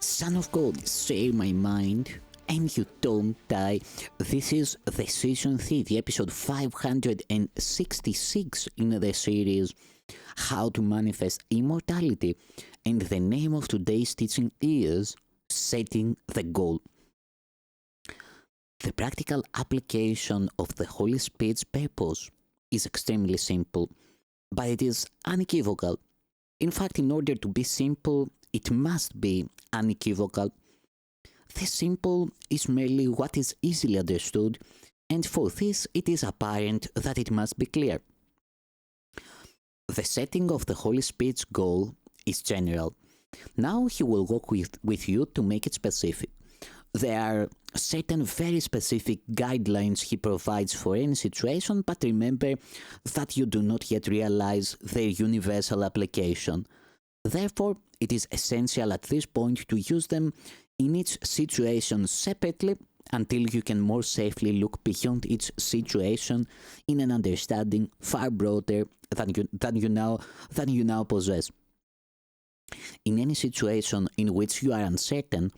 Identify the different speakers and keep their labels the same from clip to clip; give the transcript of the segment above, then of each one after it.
Speaker 1: Son of God, share my mind, and you don't die. This is the season 3, the episode 566 in the series How to Manifest Immortality. And the name of today's teaching is Setting the Goal. The practical application of the Holy Spirit's purpose is extremely simple, but it is unequivocal. In fact, in order to be simple, it must be unequivocal. The simple is merely what is easily understood, and for this it is apparent that it must be clear. The setting of the Holy Spirit's goal is general. Now he will work with you to make it specific. There are certain very specific guidelines he provides for any situation, but remember that you do not yet realize their universal application. Therefore, it is essential at this point to use them in each situation separately until you can more safely look beyond each situation in an understanding far broader than you now possess. In any situation in which you are uncertain,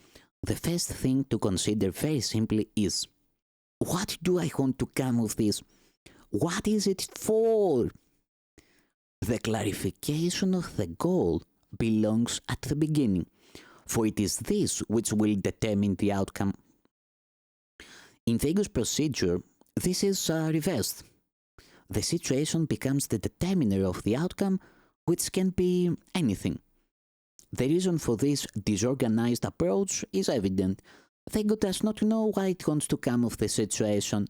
Speaker 1: the first thing to consider very simply is, what do I want to come of this? What is it for? The clarification of the goal belongs at the beginning, for it is this which will determine the outcome. In Vegas procedure, this is reversed. The situation becomes the determiner of the outcome, which can be anything. The reason for this disorganized approach is evident. The ego does not know what it wants to come of the situation.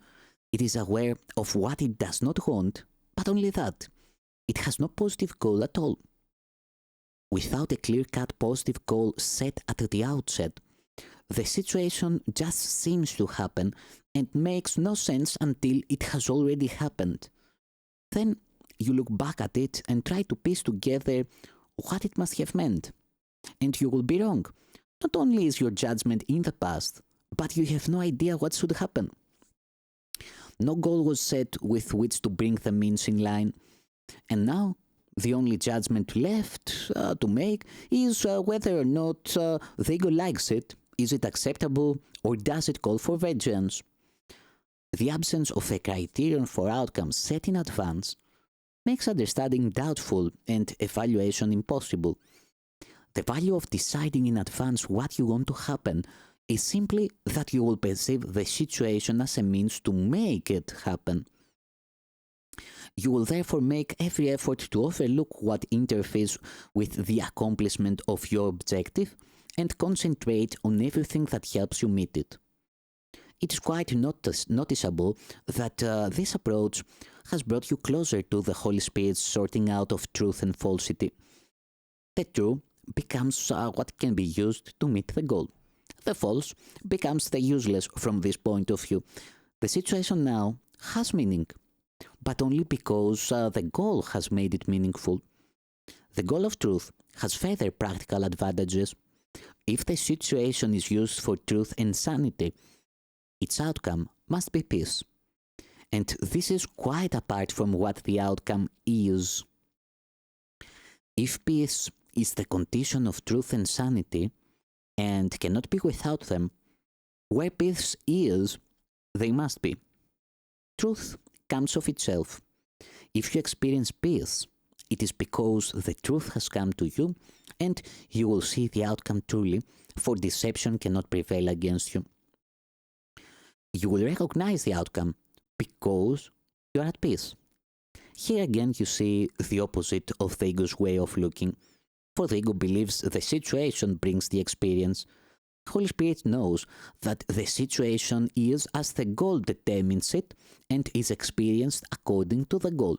Speaker 1: It is aware of what it does not want, but only that. It has no positive goal at all. Without a clear-cut positive goal set at the outset, the situation just seems to happen and makes no sense until it has already happened. Then you look back at it and try to piece together what it must have meant. And you will be wrong. Not only is your judgment in the past, but you have no idea what should happen. No goal was set with which to bring the means in line. And now, the only judgment left to make is whether or not the ego likes it, is it acceptable, or does it call for vengeance. The absence of a criterion for outcomes set in advance makes understanding doubtful and evaluation impossible. The value of deciding in advance what you want to happen is simply that you will perceive the situation as a means to make it happen. You will therefore make every effort to overlook what interferes with the accomplishment of your objective and concentrate on everything that helps you meet it. It is quite noticeable that this approach has brought you closer to the Holy Spirit's sorting out of truth and falsity. The true becomes what can be used to meet the goal. The false becomes the useless from this point of view. The situation now has meaning, but only because the goal has made it meaningful. The goal of truth has further practical advantages. If the situation is used for truth and sanity, its outcome must be peace. And this is quite apart from what the outcome is. If peace is the condition of truth and sanity, and cannot be without them, where peace is, they must be. Truth comes of itself. If you experience peace, it is because the truth has come to you, and you will see the outcome truly, for deception cannot prevail against you. You will recognize the outcome because you are at peace. Here again you see the opposite of the ego's way of looking. For the ego believes the situation brings the experience. The Holy Spirit knows that the situation is as the goal determines it and is experienced according to the goal.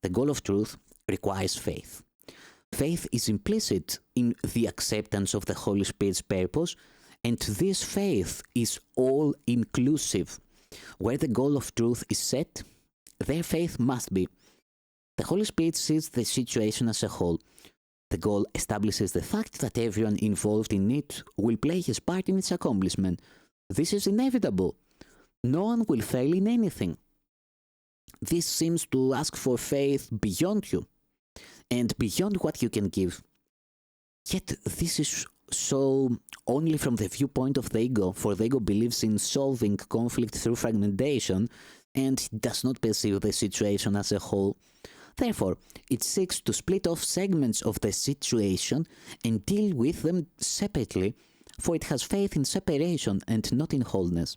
Speaker 1: The goal of truth requires faith. Faith is implicit in the acceptance of the Holy Spirit's purpose, and this faith is all-inclusive. Where the goal of truth is set, their faith must be. The Holy Spirit sees the situation as a whole. The goal establishes the fact that everyone involved in it will play his part in its accomplishment. This is inevitable. No one will fail in anything. This seems to ask for faith beyond you and beyond what you can give. Yet this is So, only from the viewpoint of the ego, for the ego believes in solving conflict through fragmentation and does not perceive the situation as a whole. Therefore, it seeks to split off segments of the situation and deal with them separately, for it has faith in separation and not in wholeness.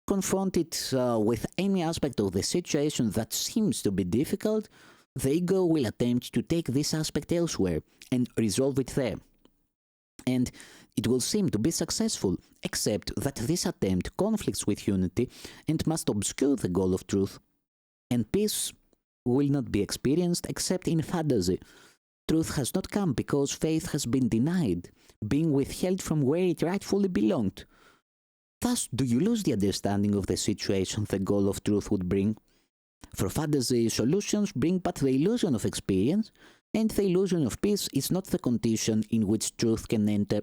Speaker 1: Confronted with any aspect of the situation that seems to be difficult, the ego will attempt to take this aspect elsewhere and resolve it there. And it will seem to be successful, except that this attempt conflicts with unity and must obscure the goal of truth. And peace will not be experienced except in fantasy. Truth has not come because faith has been denied, being withheld from where it rightfully belonged. Thus, do you lose the understanding of the situation the goal of truth would bring? For fantasy, solutions bring but the illusion of experience, and the illusion of peace is not the condition in which truth can enter.